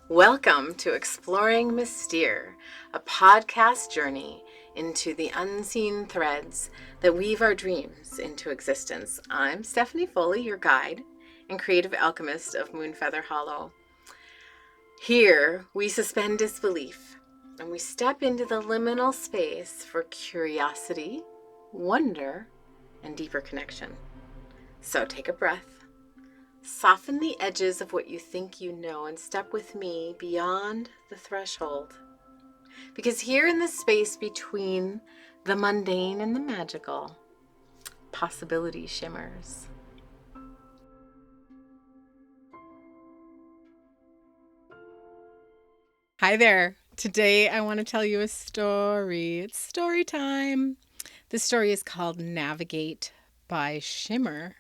Welcome to Exploring Mystère, a podcast journey into the unseen threads that weave our dreams into existence. I'm Stephanie Foley, your guide and creative alchemist of Moonfeather Hollow. Here, we suspend disbelief and we step into the liminal space for curiosity, wonder, and deeper connection. So take a breath. Soften the edges of what you think you know and step with me beyond the threshold. Because here in the space between the mundane and the magical, possibility shimmers. Hi there. Today I want to tell you a story. It's story time. This story is called Navigate by Shimmer.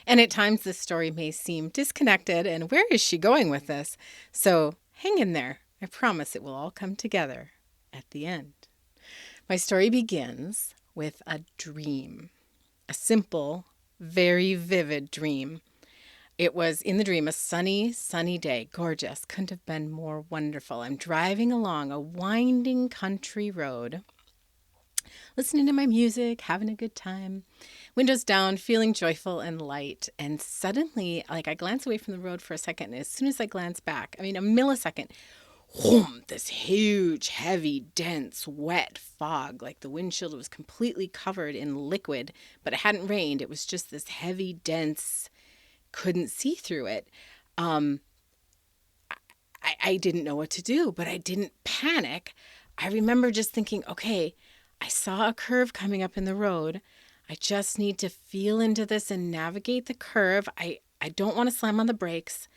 And at times this story may seem disconnected and where is she going with this? So hang in there. I promise it will all come together at the end. My story begins with a dream. A simple, very vivid dream. It was in the dream a sunny day. Gorgeous. Couldn't have been more wonderful. I'm driving along a winding country road, listening to my music, having a good time. Windows down, feeling joyful and light. And suddenly, I glance away from the road for a second. And as soon as I glance back, a millisecond, whoom, this huge, heavy, dense, wet fog. Like the windshield was completely covered in liquid, but it hadn't rained. It was just this heavy, dense, couldn't see through it. I didn't know what to do, but I didn't panic. I remember just thinking, okay, I saw a curve coming up in the road. I just need to feel into this and navigate the curve. I don't want to slam on the brakes.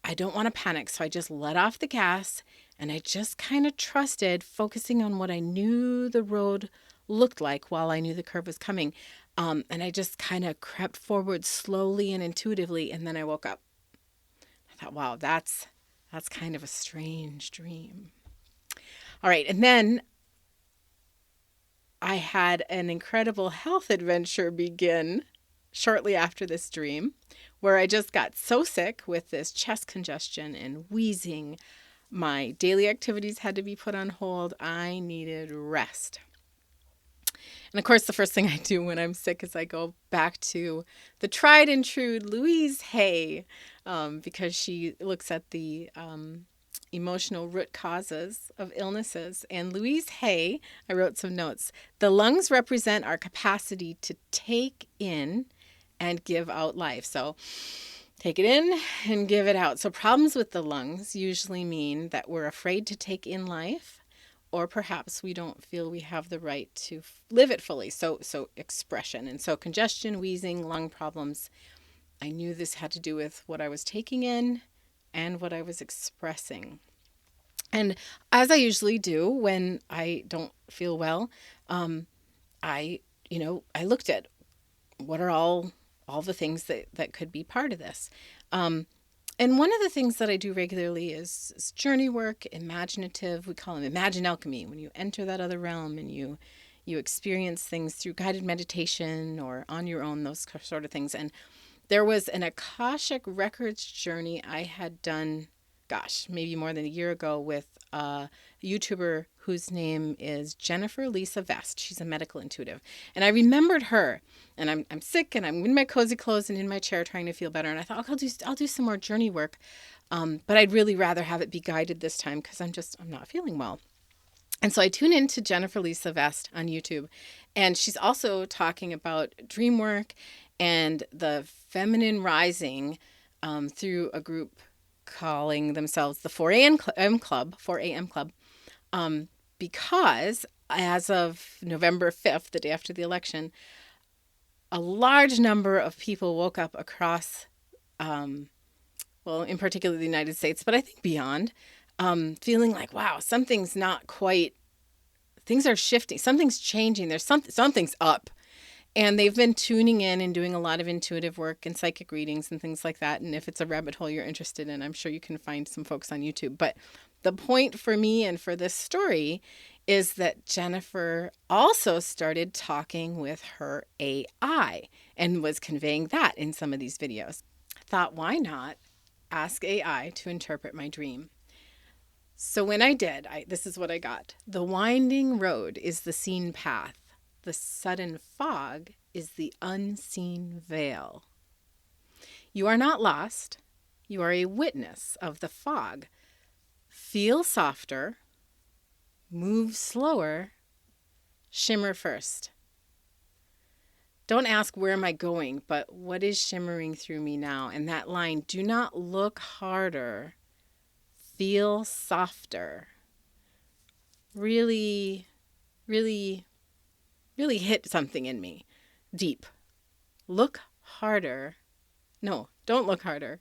I don't want to panic. So I just let off the gas and I just kind of trusted, focusing on what I knew the road looked like while I knew the curve was coming. And I just kind of crept forward slowly and intuitively. And then I woke up. I thought, wow, that's kind of a strange dream. All right. And then I had an incredible health adventure begin shortly after this dream, where I just got so sick with this chest congestion and wheezing. My daily activities had to be put on hold. I needed rest. And of course, the first thing I do when I'm sick is I go back to the tried and true Louise Hay, because she looks at the emotional root causes of illnesses. And Louise Hay, I wrote some notes. The lungs represent our capacity to take in and give out life. So take it in and give it out. So problems with the lungs usually mean that we're afraid to take in life, or perhaps we don't feel we have the right to live it fully. So expression. And so congestion, wheezing, lung problems. I knew this had to do with what I was taking in and what I was expressing. And as I usually do when I don't feel well, I looked at what are all the things that could be part of this. And one of the things that I do regularly is journey work, imaginative. We call them imagine alchemy. When you enter that other realm and you experience things through guided meditation or on your own, those sort of things. And there was an Akashic Records journey I had done, maybe more than a year ago with a YouTuber whose name is Jennifer Lisa Vest. She's a medical intuitive. And I remembered her, and I'm sick and I'm in my cozy clothes and in my chair trying to feel better. And I thought, I'll do some more journey work. But I'd really rather have it be guided this time because I'm not feeling well. And so I tune into Jennifer Lisa Vest on YouTube, and she's also talking about dream work and the feminine rising through a group calling themselves the 4 a.m. Club, because as of November 5th, the day after the election, a large number of people woke up across, in particular the United States, but I think beyond, feeling like, wow, something's not quite, things are shifting, something's changing, there's something's up. And they've been tuning in and doing a lot of intuitive work and psychic readings and things like that. And if it's a rabbit hole you're interested in, I'm sure you can find some folks on YouTube. But the point for me and for this story is that Jennifer also started talking with her AI and was conveying that in some of these videos. I thought, why not ask AI to interpret my dream? So when I did, this is what I got. The winding road is the seen path. The sudden fog is the unseen veil. You are not lost. You are a witness of the fog. Feel softer. Move slower. Shimmer first. Don't ask where am I going, but what is shimmering through me now? And that line, do not look harder. Feel softer. Really, really, really hit something in me. Deep. Look harder. No, don't look harder.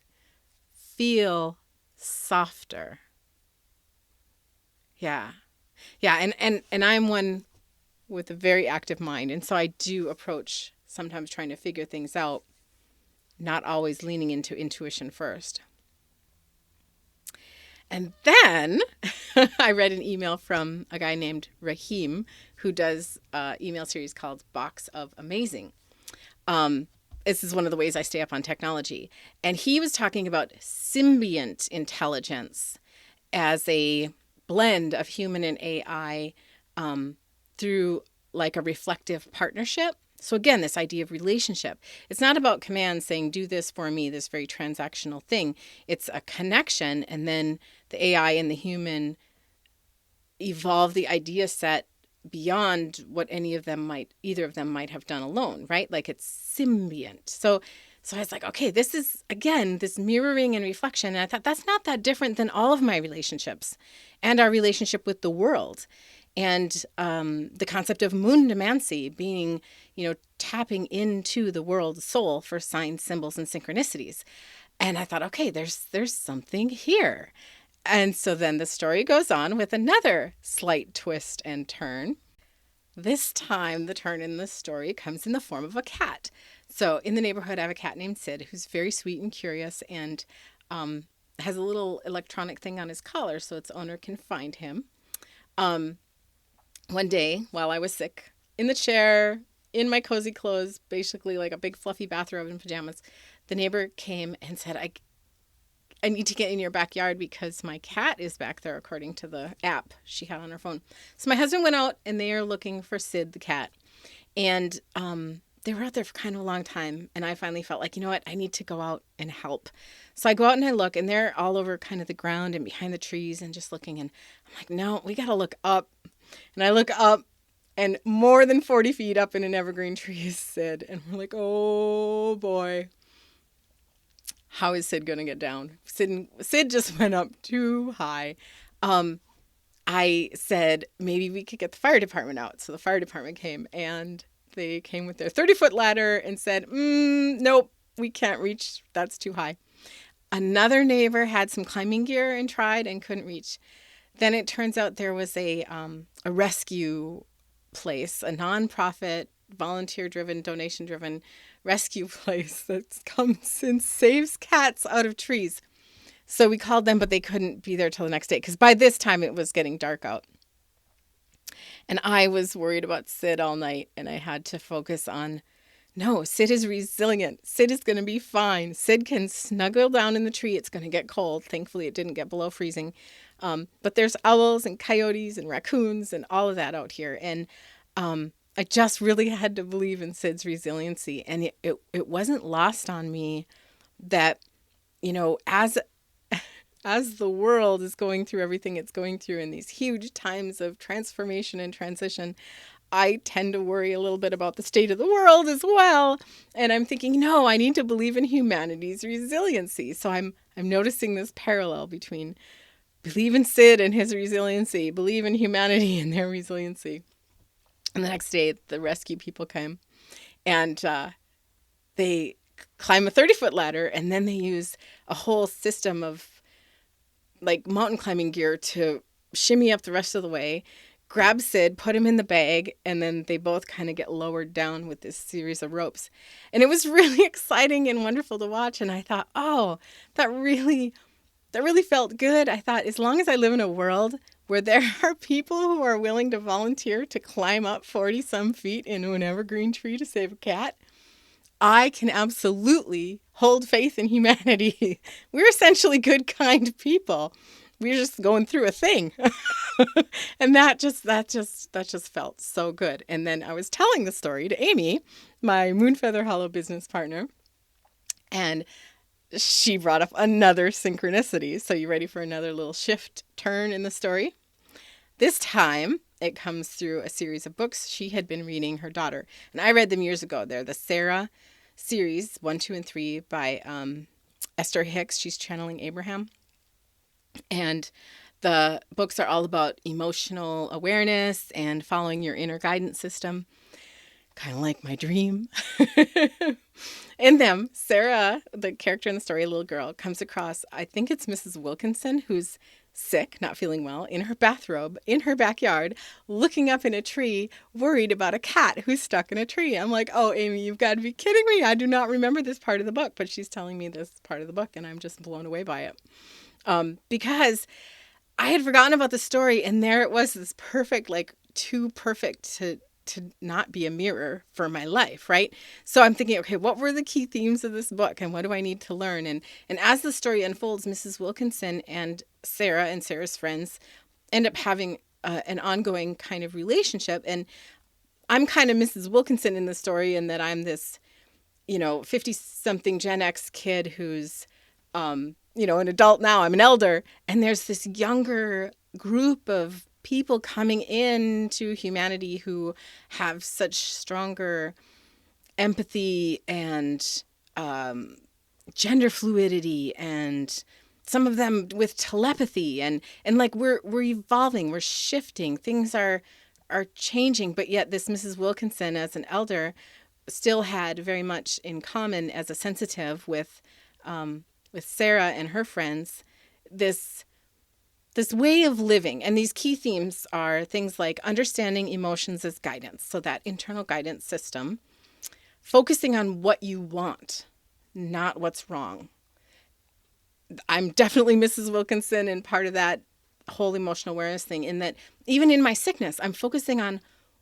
Feel softer. Yeah. Yeah, and I'm one with a very active mind. And so I do approach sometimes trying to figure things out, not always leaning into intuition first. And then I read an email from a guy named Rahim who does an email series called Box of Amazing. This is one of the ways I stay up on technology. And he was talking about Symbient Intelligence as a blend of human and AI through like a reflective partnership. So again, this idea of relationship. It's not about commands saying, do this for me, this very transactional thing. It's a connection, and then the AI and the human evolve the idea set beyond what either of them might have done alone, right? Like it's symbiont. So I was like, okay, this is, again, this mirroring and reflection. And I thought that's not that different than all of my relationships and our relationship with the world. And the concept of mundamancy being, tapping into the world soul for signs, symbols, and synchronicities. And I thought, okay, there's something here. And so then the story goes on with another slight twist and turn. This time, the turn in the story comes in the form of a cat. So in the neighborhood, I have a cat named Sid who's very sweet and curious and has a little electronic thing on his collar so its owner can find him. One day, while I was sick, in the chair, in my cozy clothes, basically like a big fluffy bathrobe and pajamas, the neighbor came and said, I need to get in your backyard because my cat is back there, according to the app she had on her phone. So my husband went out and they are looking for Sid, the cat. And they were out there for kind of a long time. And I finally felt like, you know what, I need to go out and help. So I go out and I look, and they're all over kind of the ground and behind the trees and just looking. And I'm like, no, we got to look up. And I look up, and more than 40 feet up in an evergreen tree is Sid. And we're like, oh boy. How is Sid going to get down? Sid just went up too high. I said, maybe we could get the fire department out. So the fire department came, and they came with their 30-foot ladder and said, nope, we can't reach. That's too high. Another neighbor had some climbing gear and tried and couldn't reach. Then it turns out there was a rescue place, a nonprofit, volunteer-driven, donation-driven rescue place that comes and saves cats out of trees. So we called them, but they couldn't be there till the next day because by this time it was getting dark out. And I was worried about Sid all night, and I had to focus on, no, Sid is resilient. Sid is going to be fine. Sid can snuggle down in the tree. It's going to get cold. Thankfully, it didn't get below freezing. But there's owls and coyotes and raccoons and all of that out here. And I just really had to believe in Sid's resiliency. And it wasn't lost on me that, as the world is going through everything it's going through in these huge times of transformation and transition, I tend to worry a little bit about the state of the world as well. And I'm thinking, no, I need to believe in humanity's resiliency. So I'm noticing this parallel between believe in Sid and his resiliency, believe in humanity and their resiliency. And the next day, the rescue people came, and they climb a 30-foot ladder, and then they use a whole system of like mountain climbing gear to shimmy up the rest of the way, grab Sid, put him in the bag, and then they both kind of get lowered down with this series of ropes. And it was really exciting and wonderful to watch. And I thought, oh, that really felt good. I thought, as long as I live in a world where there are people who are willing to volunteer to climb up 40 some feet into an evergreen tree to save a cat, I can absolutely hold faith in humanity. We're essentially good, kind people. we were just going through a thing. And that just felt so good. And then I was telling the story to Amy, my Moonfeather Hollow business partner, and she brought up another synchronicity. So you ready for another little shift turn in the story? This time it comes through a series of books she had been reading her daughter. And I read them years ago. They're the Sarah series, 1, 2, and 3 by Esther Hicks. She's channeling Abraham. And the books are all about emotional awareness and following your inner guidance system, kind of like my dream. In them, Sarah, the character in the story, a little girl, comes across, I think it's Mrs. Wilkinson, who's sick, not feeling well, in her bathrobe, in her backyard, looking up in a tree, worried about a cat who's stuck in a tree. I'm like, oh, Amy, you've got to be kidding me. I do not remember this part of the book, but she's telling me this part of the book, and I'm just blown away by it. Because I had forgotten about the story, and there it was, this perfect, like too perfect to not be a mirror for my life, right? So I'm thinking, okay, what were the key themes of this book, and what do I need to learn? And as the story unfolds, Mrs. Wilkinson and Sarah's friends end up having an ongoing kind of relationship, and I'm kind of Mrs. Wilkinson in the story, in that I'm this, 50-something Gen X kid who's an adult now. I'm an elder. And there's this younger group of people coming into humanity who have such stronger empathy and gender fluidity, and some of them with telepathy, and like we're evolving, we're shifting, things are changing. But yet this Mrs. Wilkinson, as an elder, still had very much in common as a sensitive with Sarah and her friends, this way of living. And these key themes are things like understanding emotions as guidance, so that internal guidance system, focusing on what you want, not what's wrong. I'm definitely Mrs. Wilkinson and part of that whole emotional awareness thing, in that even in my sickness, I'm focusing on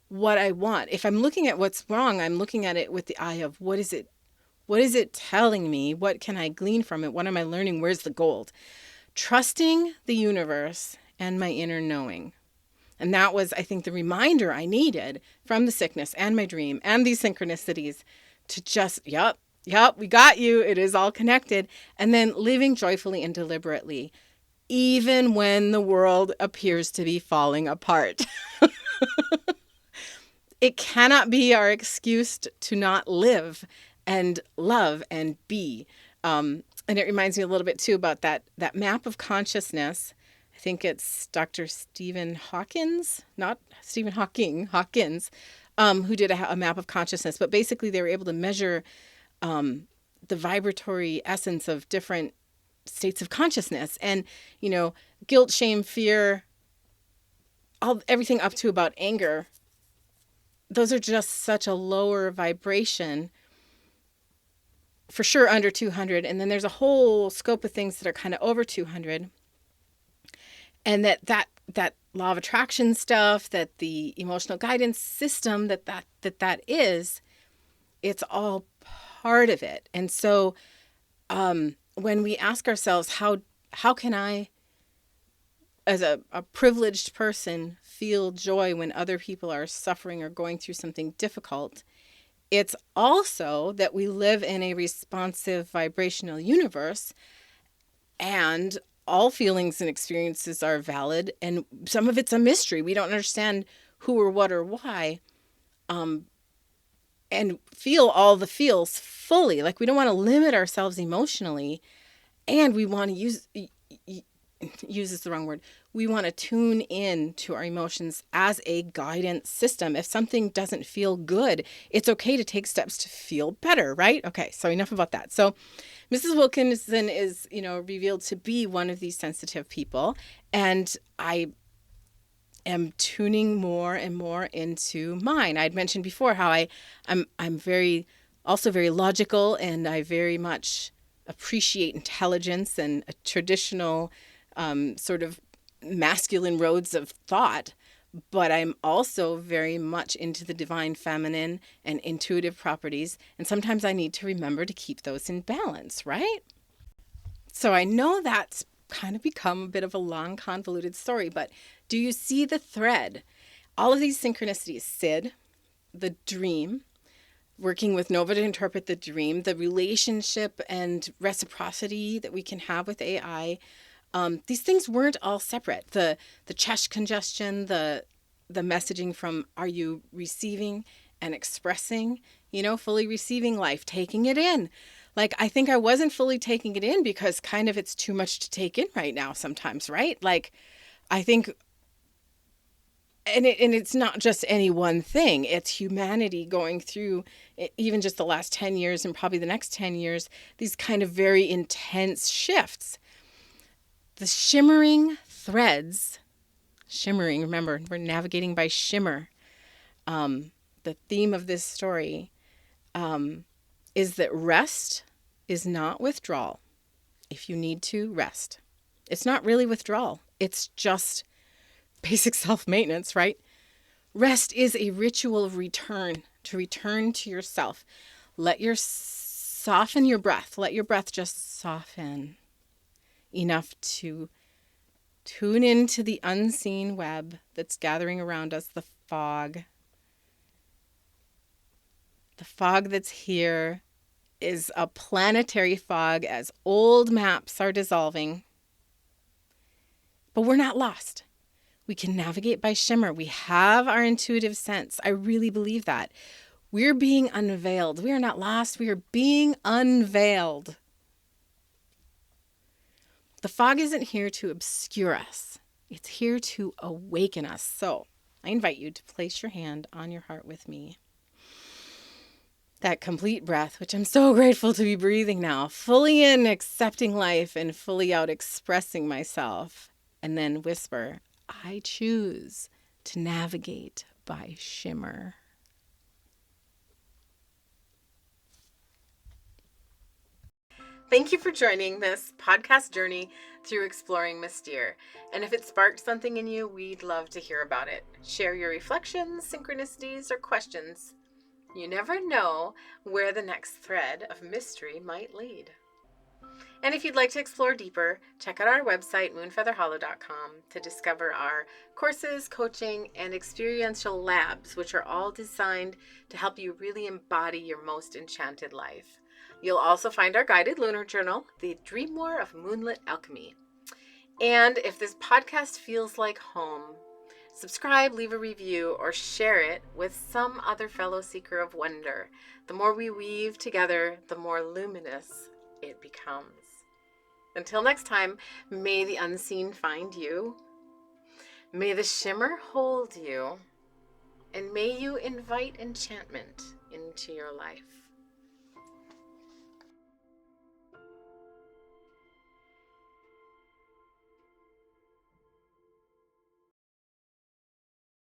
what I want. If I'm looking at what's wrong, I'm looking at it with the eye of what is it telling me? What can I glean from it? What am I learning? Where's the gold? Trusting the universe and my inner knowing. And that was, I think, the reminder I needed from the sickness and my dream and these synchronicities to just, yep, we got you. It is all connected. And then living joyfully and deliberately, even when the world appears to be falling apart. It cannot be our excuse to not live and love and be. And it reminds me a little bit too about that map of consciousness. I think it's Dr. Stephen Hawkins, not Stephen Hawking, Hawkins, who did a map of consciousness. But basically they were able to measure the vibratory essence of different states of consciousness. And, guilt, shame, fear, everything up to about anger. Those are just such a lower vibration, for sure under 200. And then there's a whole scope of things that are kind of over 200. And that law of attraction stuff, that the emotional guidance system, that is, it's all part of it. And so when we ask ourselves, how can I, as a privileged person, feel joy when other people are suffering or going through something difficult, it's also that we live in a responsive vibrational universe, and all feelings and experiences are valid, and some of it's a mystery. We don't understand who or what or why, and feel all the feels fully. Like, we don't want to limit ourselves emotionally, and we want to use is the wrong word. We want to tune in to our emotions as a guidance system. If something doesn't feel good, it's okay to take steps to feel better, right? Okay, so enough about that. So Mrs. Wilkinson is, revealed to be one of these sensitive people, and I am tuning more and more into mine. I'd mentioned before how I'm very logical, and I very much appreciate intelligence and a traditional sort of masculine roads of thought, but I'm also very much into the divine feminine and intuitive properties. And sometimes I need to remember to keep those in balance, right? So I know that's kind of become a bit of a long, convoluted story. But do you see the thread? All of these synchronicities, Sid, the dream, working with Nova to interpret the dream, the relationship and reciprocity that we can have with AI. These things weren't all separate. The chest congestion, the messaging from are you receiving and expressing, fully receiving life, taking it in. Like, I think I wasn't fully taking it in because kind of it's too much to take in right now sometimes, right? Like, I think, and it's not just any one thing. It's humanity going through even just the last 10 years and probably the next 10 years, these kind of very intense shifts. The shimmering threads, remember, we're navigating by shimmer. The theme of this story is that rest is not withdrawal. If you need to, rest. It's not really withdrawal. It's just basic self-maintenance, right? Rest is a ritual of return, to return to yourself. Soften your breath. Let your breath just soften enough to tune into the unseen web that's gathering around us, the fog. The fog that's here is a planetary fog as old maps are dissolving. But we're not lost. We can navigate by shimmer. We have our intuitive sense. I really believe that. We're being unveiled. We are not lost. We are being unveiled. The fog isn't here to obscure us. It's here to awaken us. So I invite you to place your hand on your heart with me. That complete breath, which I'm so grateful to be breathing now, fully in, accepting life, and fully out, expressing myself. And then whisper, I choose to navigate by shimmer. Thank you for joining this podcast journey through Exploring Mystère. And if it sparked something in you, we'd love to hear about it. Share your reflections, synchronicities, or questions. You never know where the next thread of mystery might lead. And if you'd like to explore deeper, check out our website, moonfeatherhollow.com, to discover our courses, coaching, and experiential labs, which are all designed to help you really embody your most enchanted life. You'll also find our guided lunar journal, The Dream War of Moonlit Alchemy. And if this podcast feels like home, subscribe, leave a review, or share it with some other fellow seeker of wonder. The more we weave together, the more luminous it becomes. Until next time, may the unseen find you, may the shimmer hold you, and may you invite enchantment into your life.